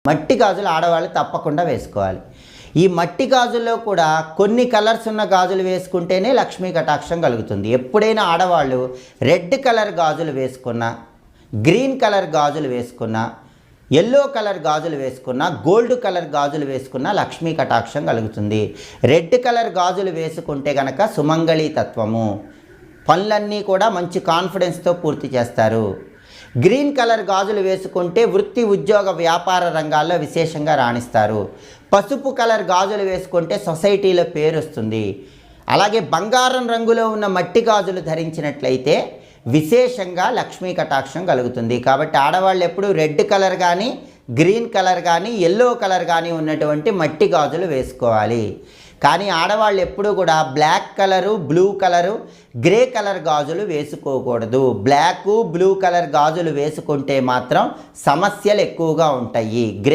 మట్టి గాజులు ఆడవాళ్ళు తప్పకుండా వేసుకోవాలి. ఈ మట్టి గాజుల్లో కూడా కొన్ని కలర్స్ ఉన్న గాజులు వేసుకుంటేనే లక్ష్మీ కటాక్షం కలుగుతుంది. ఎప్పుడైనా ఆడవాళ్ళు రెడ్ కలర్ గాజులు వేసుకున్నా, గ్రీన్ కలర్ గాజులు వేసుకున్నా, ఎల్లో కలర్ గాజులు వేసుకున్నా, గోల్డ్ కలర్ గాజులు వేసుకున్నా లక్ష్మీ కటాక్షం కలుగుతుంది. రెడ్ కలర్ గాజులు వేసుకుంటే కనుక సుమంగళి తత్వము, పనులన్నీ కూడా మంచి కాన్ఫిడెన్స్తో పూర్తి చేస్తారు. గ్రీన్ కలర్ గాజులు వేసుకుంటే వృత్తి, ఉద్యోగ, వ్యాపార రంగాల్లో విశేషంగా రాణిస్తారు. పసుపు కలర్ గాజులు వేసుకుంటే సొసైటీలో పేరు వస్తుంది. అలాగే బంగారం రంగులో ఉన్న మట్టి గాజులు ధరించినట్లయితే విశేషంగా లక్ష్మీ కటాక్షం కలుగుతుంది. కాబట్టి ఆడవాళ్ళు ఎప్పుడు రెడ్ కలర్ కానీ, గ్రీన్ కలర్ కానీ, ఎల్లో కలర్ కానీ ఉన్నటువంటి మట్టి గాజులు వేసుకోవాలి. కానీ ఆడవాళ్ళు ఎప్పుడు కూడా black colour, blue colour, grey colour గాజులు వేసుకోకూడదు. బ్లాక్, బ్లూ కలర్ గాజులు వేసుకుంటే మాత్రం సమస్యలు ఎక్కువగా ఉంటాయి. గ్రే